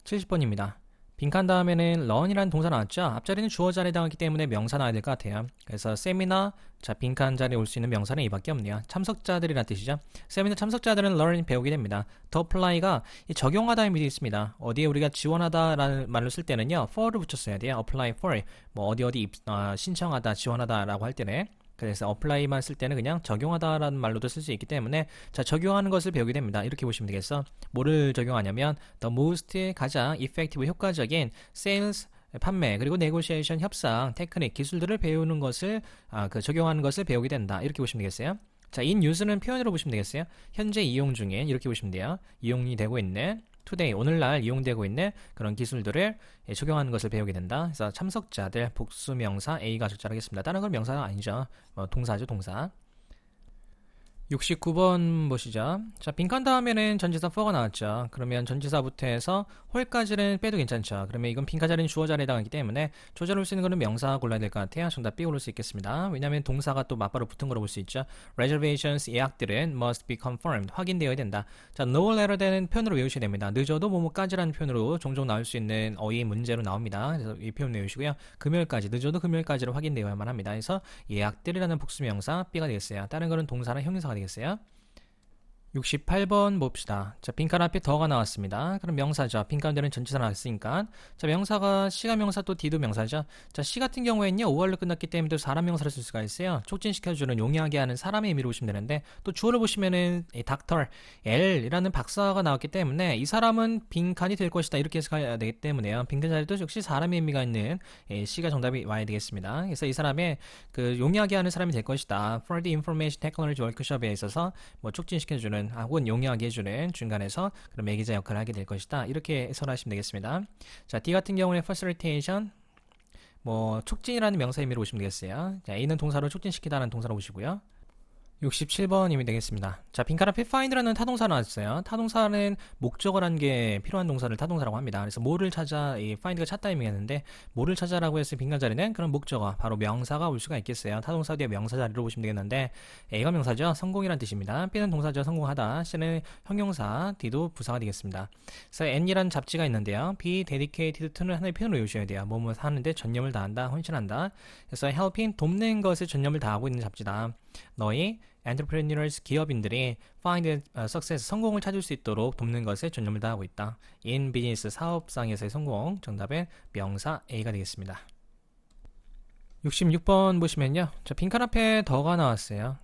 70번입니다. 빈칸 다음에는 run이라는 동사 나왔죠? 앞자리는 주어 자리에 해당하기 때문에 명사 나와야 될 것 같아요. 그래서 세미나, 자, 빈칸 자리에 올 수 있는 명사는 이밖에 없네요. 참석자들이란 뜻이죠. 세미나 참석자들은 learn 배우게 됩니다. 더 apply가 적용하다의 의미도 있습니다. 어디에 우리가 지원하다라는 말을 쓸 때는요, for를 붙였어야 돼요. apply for, 뭐 어디 신청하다, 지원하다라고 할 때는. 그래서 apply만 쓸 때는 그냥 적용하다라는 말로도 쓸 수 있기 때문에 자, 적용하는 것을 배우게 됩니다. 이렇게 보시면 되겠어. 뭐를 적용하냐면 the most 가장 effective 효과적인 sales 판매 그리고 negotiation 협상 테크닉 기술들을 배우는 것을 적용하는 것을 배우게 된다. 이렇게 보시면 되겠어요. 자, in use는 표현으로 보시면 되겠어요. 현재 이용 중인 이렇게 보시면 돼요. 이용이 되고 있는 today 오늘날 이용되고 있는 그런 기술들을 적용하는 것을 배우게 된다. 그래서 참석자들 복수명사 A가 적절하겠습니다. 다른 건 명사가 아니죠. 동사죠, 동사. 69번 보시죠. 자, 빈칸 다음에는 전치사 for가 나왔죠. 그러면 전치사부터 해서 홀까지는 빼도 괜찮죠. 그러면 이건 빈칸 자리는 주어 자리에 해당하기 때문에 조절을 쓰는 거는 명사 골라야 될 것 같아요. 정답 B 고를 수 있겠습니다. 왜냐하면 동사가 또 맞바로 붙은 거로 볼 수 있죠. reservations 예약들은 must be confirmed 확인되어야 된다. 자, no later되는 표현으로 외우셔야 됩니다. 늦어도 뭐뭐까지라는 표현으로 종종 나올 수 있는 어휘 문제로 나옵니다. 그래서 이 표현 외우시고요. 금요일까지 늦어도 금요일까지로 확인되어야만 합니다. 그래서 예약들이라는 복수명사 B가 되겠어요. 다른 거는 동사나 형용사가 되겠어요. 68번 봅시다. 자, 빈칸 앞에 더가 나왔습니다. 그럼 명사죠. 빈칸들은 전치사 나왔으니까. 자, 명사가 C가 명사 또 D도 명사죠. 자, C 같은 경우에는요, 5월로 끝났기 때문에 또 사람 명사를 쓸 수가 있어요. 촉진시켜주는, 용이하게 하는 사람의 의미로 보시면 되는데, 또 주어를 보시면은, 닥터, L이라는 박사가 나왔기 때문에, 이 사람은 빈칸이 될 것이다. 이렇게 해석해야 되기 때문에요. 빈칸 자리도 역시 사람의 의미가 있는, C가 정답이 와야 되겠습니다. 그래서 이 사람의, 용이하게 하는 사람이 될 것이다. For the Information Technology Workshop에 있어서, 촉진시켜주는, 혹은 용이하게 해주는 중간에서 그런 매개자 역할을 하게 될 것이다. 이렇게 해설하시면 되겠습니다. 자, D 같은 경우는 facilitation, 촉진이라는 명사 의미로 보시면 되겠어요. 자, A는 동사로 촉진시키다라는 동사로 보시고요. 67번임이 되겠습니다. 자, 빈칸 앞에 find라는 타동사 나왔어요. 타동사는 목적어라는 게 필요한 동사를 타동사라고 합니다. 그래서 뭐를 찾아, 이 find가 찾다 의미했는데 뭐를 찾아라고 했을 빈칸 자리는 그런 목적어, 바로 명사가 올 수가 있겠어요. 타동사 뒤에 명사 자리로 보시면 되겠는데 A가 명사죠. 성공이란 뜻입니다. B는 동사죠. 성공하다. C는 형용사, D도 부사가 되겠습니다. 그래서 N이라는 잡지가 있는데요. B dedicated to는 하나의 표현을 외우셔야 돼요. 뭐뭐 하는데 전념을 다한다, 헌신한다. 그래서 helping, 돕는 것에 전념을 다하고 있는 잡지다. 너희 entrepreneurs 기업인들이 find success 성공을 찾을 수 있도록 돕는 것에 전념을 다하고 있다. in business 사업상에서의 성공 정답은 명사 A가 되겠습니다. 66번 보시면요. 자, 빈칸 앞에 더가 나왔어요.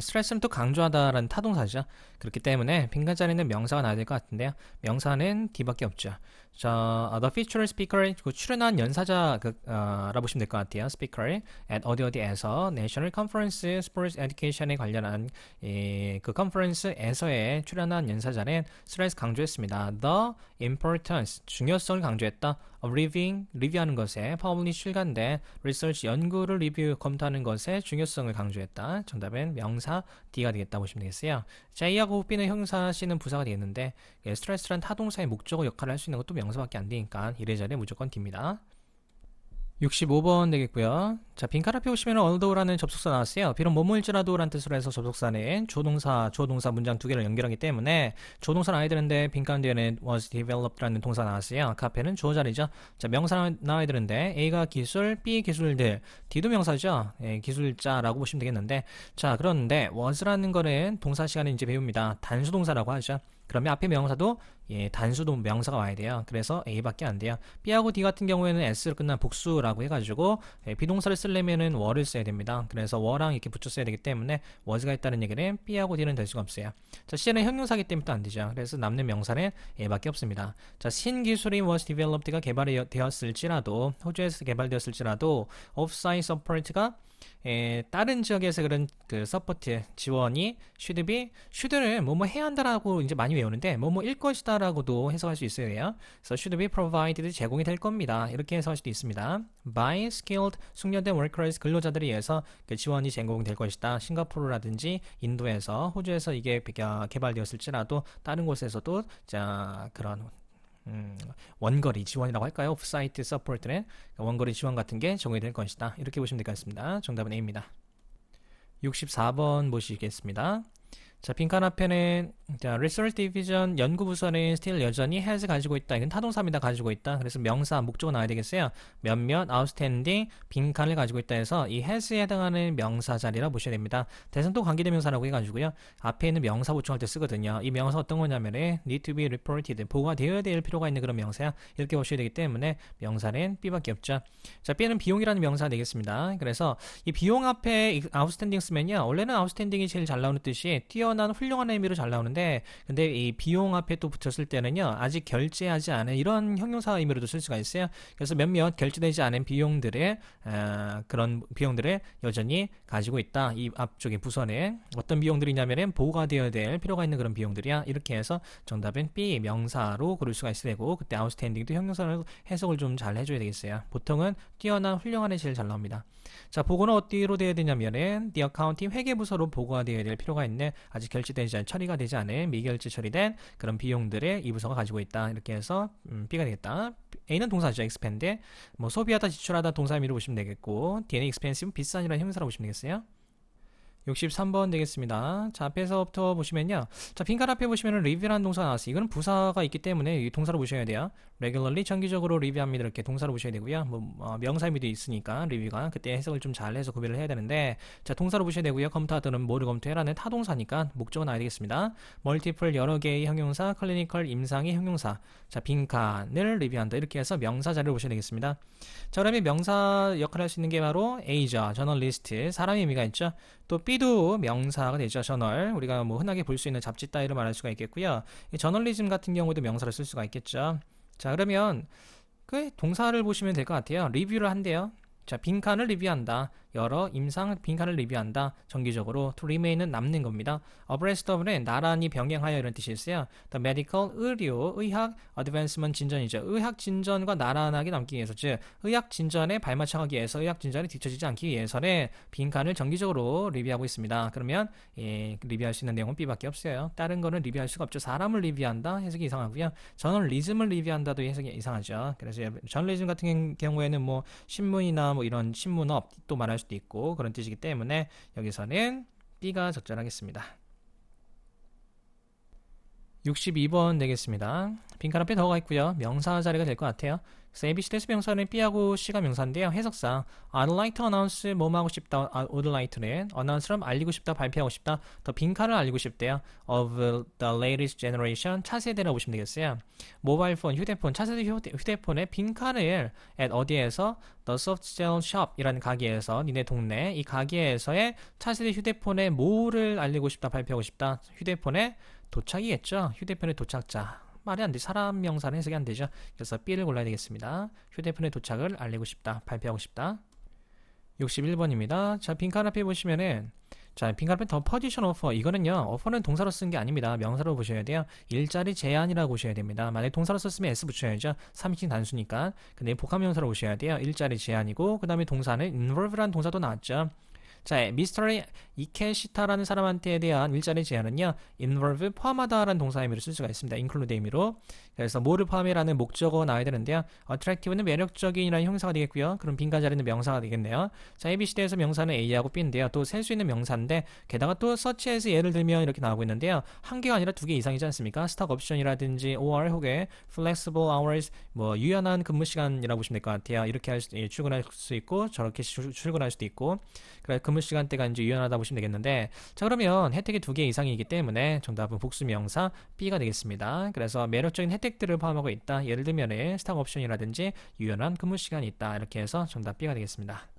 스트레스는 또 강조하다라는 타동사죠. 그렇기 때문에 빈칸 자리는 명사가 나와야 될 것 같은데요. 명사는 D밖에 없죠. 자, the featured speaker, 출연한 연사자 라고 보시면 될 것 같아요. speaker at 어디에서 National Conference Sports Education에 관련한 그 컨퍼런스에서의 출연한 연사자는 스트레스 강조했습니다. The importance, 중요성을 강조했다. of 리뷰하는 것에 publish 출간된 research 연구를 검토하는 것에 중요성을 강조했다. 정답은 명사 D가 되겠다 보시면 되겠어요. 자, A하고 B는 형용사, C는 부사가 되겠는데 스트레스란 타동사의 목적어 역할을 할 수 있는 것도 명사밖에 안 되니까 이래저래 무조건 D입니다. 65번 되겠고요. 자, 빈칸 앞에 보시면 although라는 접속사 나왔어요. 비록 뭐뭐일지라도 라는 뜻으로 해서 접속사는 조동사 문장 두 개를 연결하기 때문에 조동사는 아야 되는데 빈칸 뒤에는 was developed라는 동사 나왔어요. 그 앞에는 주어 자리죠. 자, 명사 나와야 되는데 A가 기술, B 기술들, D도 명사죠. 기술자라고 보시면 되겠는데 자, 그런데 was라는 거는 동사 시간에 이제 배웁니다. 단수동사라고 하죠. 그러면 앞에 명사도 단수도 명사가 와야 돼요. 그래서 A밖에 안 돼요. B하고 D 같은 경우에는 S로 끝난 복수라고 해가지고 비동사를 쓰려면은 were를 써야 됩니다. 그래서 were랑 이렇게 붙여 써야 되기 때문에 was가 있다는 얘기는 B하고 D는 될 수가 없어요. 자, C는 형용사기 때문에 또 안 되죠. 그래서 남는 명사는 A밖에 없습니다. 자, 신기술이 was developed가 개발이 되었을지라도 호주에서 개발되었을지라도 off-site support가 다른 지역에서 그런 서포트 지원이 should를 뭐뭐 해야 한다라고 이제 많이 외우는데 뭐뭐일 것이다라고도 해석할 수 있어야 돼요. 그래서 should be provided 제공이 될 겁니다. 이렇게 해석할 수도 있습니다. by skilled 숙련된 workers 근로자들에 의해서 지원이 제공될 것이다. 싱가포르라든지 인도에서 호주에서 이게 개발되었을지라도 다른 곳에서도 자 그런 원거리 지원이라고 할까요? 오프사이트 서포트는 원거리 지원 같은 게 적용이 될 것이다. 이렇게 보시면 될 것 같습니다. 정답은 A입니다. 64번 보시겠습니다. 자, 빈칸 앞에는 자, Research Division 연구부서는 still 여전히 has 가지고 있다. 이건 타동사입니다. 가지고 있다. 그래서 명사, 목적어 나와야 되겠어요. 몇몇 outstanding 빈칸을 가지고 있다 해서 이 has에 해당하는 명사 자리라 보셔야 됩니다. 대상도 관계대명사라고 해가지고요. 앞에 있는 명사 보충할 때 쓰거든요. 이 명사 어떤 거냐면은 need to be reported 보고가 되어야 될 필요가 있는 그런 명사야. 이렇게 보셔야 되기 때문에 명사는 B밖에 없죠. 자, B는 비용이라는 명사가 되겠습니다. 그래서 이 비용 앞에 outstanding 쓰면요. 원래는 outstanding이 제일 잘 나오는 뜻이 뛰어난 훌륭한 의미로 잘 나오는데 근데 이 비용 앞에 또 붙였을 때는요. 아직 결제하지 않은 이런 형용사 의미로도 쓸 수가 있어요. 그래서 몇몇 결제되지 않은 비용들의 그런 비용들을 여전히 가지고 있다. 이 앞쪽에 부서는 어떤 비용들이냐면은 보호가 되어야 될 필요가 있는 그런 비용들이야. 이렇게 해서 정답은 B 명사로 고를 수가 있을 테고 그때 outstanding도 형용사로 해석을 좀 잘 해줘야 되겠어요. 보통은 뛰어난 훌륭한이 제일 잘 나옵니다. 자, 보고는 어디로 돼야 되냐면은 the accounting 회계부서로 보고가 되어야 될 필요가 있는 아직 결제되지 않은 처리가 되지 않은 미결제 처리된 그런 비용들을 이 부서가 가지고 있다. 이렇게 해서 B가 되겠다. A는 동사죠. expend. 뭐 소비하다, 지출하다 동사 의미로 보시면 되겠고 D는 expensive 비싼이라는 형용사로 보시면 되겠어요. 63번 되겠습니다. 자, 앞에서부터 보시면요. 자, 빈칸 앞에 보시면은 review라는 동사가 나왔어요. 이거는 부사가 있기 때문에 이 동사로 보셔야 돼요. regularly 정기적으로 리뷰합니다. 이렇게 동사로 보셔야 되고요. 명사 의미도 있으니까 리뷰가 그때 해석을 좀 잘해서 구별을 해야 되는데 자, 동사로 보셔야 되고요. 검토하다는 뭐를 검토해라는 타동사니까 목적은 나와야 되겠습니다. multiple 여러 개의 형용사, clinical 임상의 형용사. 자, 빈칸을 리뷰한다. 이렇게 해서 명사 자리를 보셔야 되겠습니다. 자, 그러면 명사 역할을 할 수 있는 게 바로 A죠. 저널리스트, 사람의 의미가 있죠. 또 B도 명사가 되죠. 저널. 우리가 뭐 흔하게 볼 수 있는 잡지 따위를 말할 수가 있겠고요. 이 저널리즘 같은 경우도 명사를 쓸 수가 있겠죠. 자, 그러면 그 동사를 보시면 될 것 같아요. 리뷰를 한대요. 자, 빈칸을 리뷰한다. 여러 임상 빈칸을 리뷰한다. 정기적으로 to remain은 남는 겁니다. abreast of는 나란히 병행하여 이런 뜻이 있어요. the medical 의료, 의학 advancement 진전이죠. 의학 진전과 나란하게 남기 위해서 즉 의학 진전에 발맞춰가기 위해서 의학 진전에 뒤처지지 않기 위해서는 빈칸을 정기적으로 리뷰하고 있습니다. 그러면 리뷰할 수 있는 내용은 B밖에 없어요. 다른 거는 리뷰할 수가 없죠. 사람을 리뷰한다 해석이 이상하고요. 저널리즘을 리뷰한다도 해석이 이상하죠. 그래서 저널리즘 같은 경우에는 뭐 신문이나 뭐 이런 신문업 또 말할 수도 있고 그런 뜻이기 때문에 여기서는 B가 적절하겠습니다. 62번 되겠습니다. 빈칸 앞에 더가 있고요. 명사 자리가 될 것 같아요. 그래서 ABC 대수 명사는 B하고 C가 명사인데요. 해석상 I'd like to announce 뭐뭐 하고 싶다. would like는 announce럼 알리고 싶다, 발표하고 싶다. 더 빈칸을 알리고 싶대요. of the latest generation 차세대라고 보시면 되겠어요. 모바일 폰, 휴대폰, 차세대 휴대폰의 빈칸을 at 어디에서 the soft gel shop 이라는 가게에서 니네 동네 이 가게에서의 차세대 휴대폰의 뭐를 알리고 싶다, 발표하고 싶다. 휴대폰의 도착이겠죠. 휴대폰의 도착자. 말이 안 돼. 사람 명사는 해석이 안 되죠. 그래서 B를 골라야 되겠습니다. 휴대폰의 도착을 알리고 싶다. 발표하고 싶다. 61번입니다. 자, 빈칸 앞에 보시면은 자, 빈칸 앞에 더 포지션 오퍼. 이거는요. 오퍼는 동사로 쓴 게 아닙니다. 명사로 보셔야 돼요. 일자리 제안이라고 보셔야 됩니다. 만약에 동사로 썼으면 S 붙여야죠. 3인칭 단수니까. 근데 복합 명사로 보셔야 돼요. 일자리 제안이고 그다음에 동사는 involve라는 동사도 나왔죠. 자, 미스터 이케시타라는 사람한테 대한 일자리 제안은요, involve 포함하다라는 동사 의미로 쓸 수가 있습니다. include 의미로. 그래서 뭐를 포함해라는 목적어가 나와야 되는데요. attractive는 매력적인이라는 형사가 되겠고요. 그럼 빈칸 자리는 명사가 되겠네요. 자, ABC대에서 명사는 A하고 B인데요. 또 셀 수 있는 명사인데 게다가 또 such as 예를 들면 이렇게 나오고 있는데요. 한 개가 아니라 두 개 이상이지 않습니까? 스톡 옵션이라든지 OR 혹은 flexible hours 뭐 유연한 근무 시간이라고 보시면 될 것 같아요. 이렇게 출근할 수 있고 저렇게 출근할 수도 있고. 그래 근무 시간대가 이제 유연하다 보시면 되겠는데 자 그러면 혜택이 두 개 이상이기 때문에 정답은 복수 명사 B가 되겠습니다. 그래서 매력적인 혜택들을 포함하고 있다. 예를 들면 스탁 옵션이라든지 유연한 근무 시간이 있다. 이렇게 해서 정답 B가 되겠습니다.